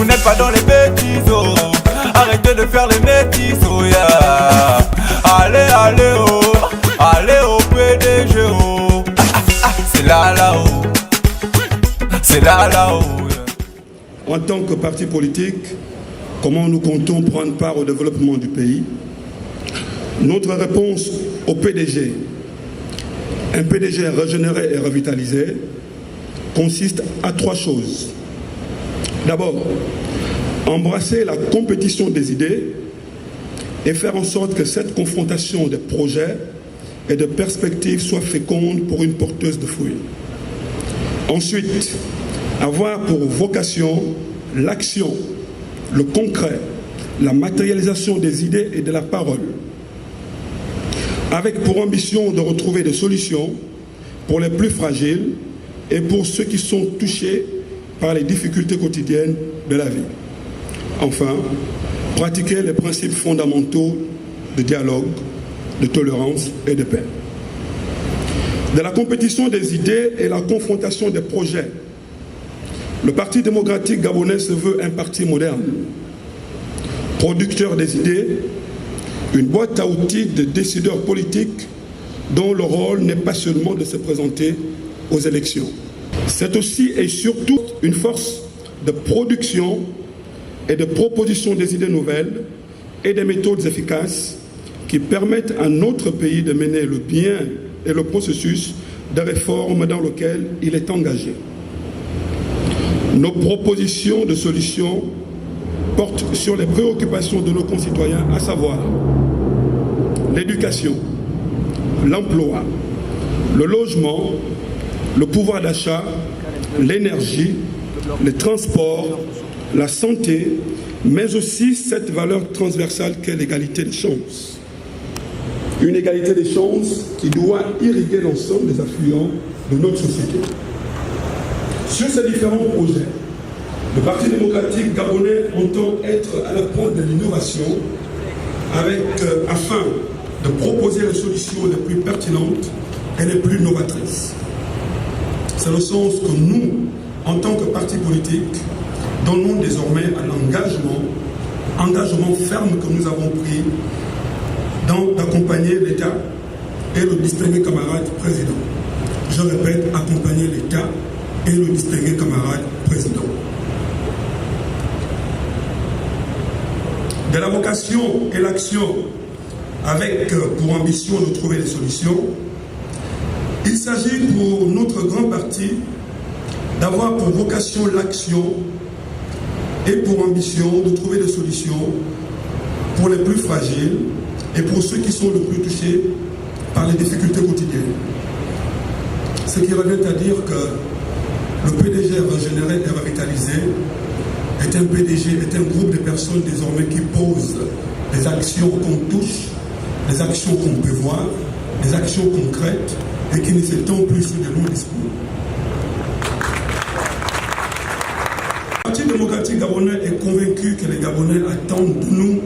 vous n'êtes pas dans les bêtises, oh. Arrêtez de faire les métis, oh yeah. Allez, allez, oh. Allez au PDG, oh. C'est là, là-haut. C'est là, là-haut. En tant que parti politique, comment nous comptons prendre part au développement du pays? Notre réponse au PDG, un PDG régénéré et revitalisé, consiste à 3 choses. D'abord, embrasser la compétition des idées et faire en sorte que cette confrontation des projets et de perspectives soit féconde pour une porteuse de fruits. Ensuite, avoir pour vocation l'action, le concret, la matérialisation des idées et de la parole, avec pour ambition de retrouver des solutions pour les plus fragiles et pour ceux qui sont touchés par les difficultés quotidiennes de la vie. Enfin, pratiquer les principes fondamentaux de dialogue, de tolérance et de paix. De la compétition des idées et la confrontation des projets, le Parti démocratique gabonais se veut un parti moderne, producteur des idées, une boîte à outils de décideurs politiques dont le rôle n'est pas seulement de se présenter aux élections. C'est aussi et surtout une force de production et de proposition des idées nouvelles et des méthodes efficaces qui permettent à notre pays de mener le bien et le processus de réforme dans lequel il est engagé. Nos propositions de solutions portent sur les préoccupations de nos concitoyens, à savoir l'éducation, l'emploi, le logement, le pouvoir d'achat, l'énergie, les transports, la santé, mais aussi cette valeur transversale qu'est l'égalité des chances. Une égalité des chances qui doit irriguer l'ensemble des affluents de notre société. Sur ces différents projets, le Parti démocratique gabonais entend être à la pointe de l'innovation afin de proposer les solutions les plus pertinentes et les plus novatrices. C'est le sens que nous, en tant que parti politique, donnons désormais à engagement ferme que nous avons pris d'accompagner l'État et le distingué camarade président. Je répète, accompagner l'État et le distingué camarade président. De la vocation et l'action avec pour ambition de trouver des solutions, il s'agit pour notre grand parti d'avoir pour vocation l'action et pour ambition de trouver des solutions pour les plus fragiles et pour ceux qui sont le plus touchés par les difficultés quotidiennes. Ce qui revient à dire que le PDG régénéré et revitalisé est un PDG, est un groupe de personnes désormais qui posent des actions qu'on touche, des actions qu'on peut voir, des actions concrètes et qui ne s'étendent plus sur des longs discours. Le Parti démocratique gabonais est convaincu que les Gabonais attendent de nous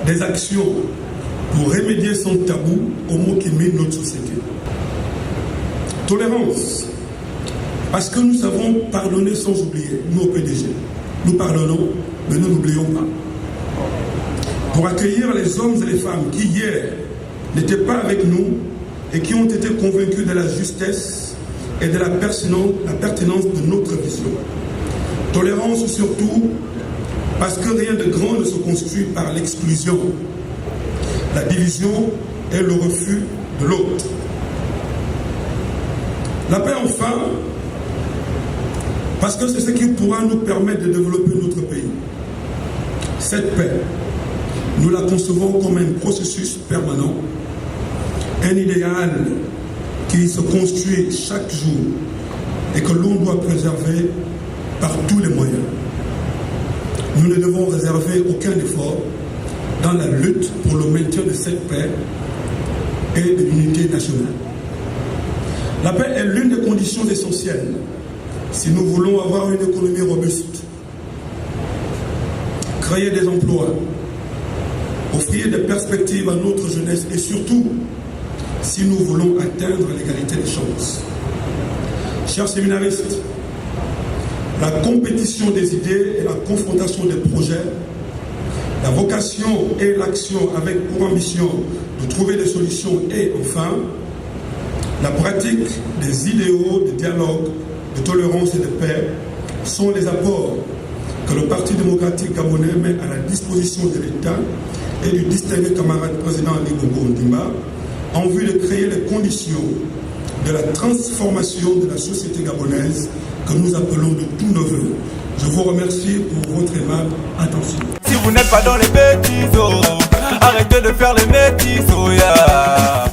des actions pour remédier sans tabou aux maux qui minent notre société. Tolérance, parce que nous savons pardonner sans oublier, nous au PDG. Nous pardonnons, mais nous n'oublions pas. Pour accueillir les hommes et les femmes qui hier n'étaient pas avec nous et qui ont été convaincus de la justesse et de la pertinence de notre vision. Tolérance surtout parce que rien de grand ne se construit par l'exclusion, la division et le refus de l'autre. La paix enfin, parce que c'est ce qui pourra nous permettre de développer notre pays. Cette paix, nous la concevons comme un processus permanent, un idéal qui se construit chaque jour et que l'on doit préserver par tous les moyens. Nous ne devons réserver aucun effort dans la lutte pour le maintien de cette paix et de l'unité nationale. La paix est l'une des conditions essentielles si nous voulons avoir une économie robuste, créer des emplois, offrir des perspectives à notre jeunesse et surtout si nous voulons atteindre l'égalité des chances. Chers séminaristes, la compétition des idées et la confrontation des projets, la vocation et l'action avec pour ambition de trouver des solutions et enfin, la pratique des idéaux de dialogue, de tolérance et de paix sont les apports que le Parti démocratique gabonais met à la disposition de l'État et du distingué camarade président Ali Bongo Ondimba en vue de créer les conditions de la transformation de la société gabonaise que nous appelons de tous nos voeux. Je vous remercie pour votre aimable attention. Si vous n'êtes pas dans les bêtises, arrêtez de faire les métis, yeah.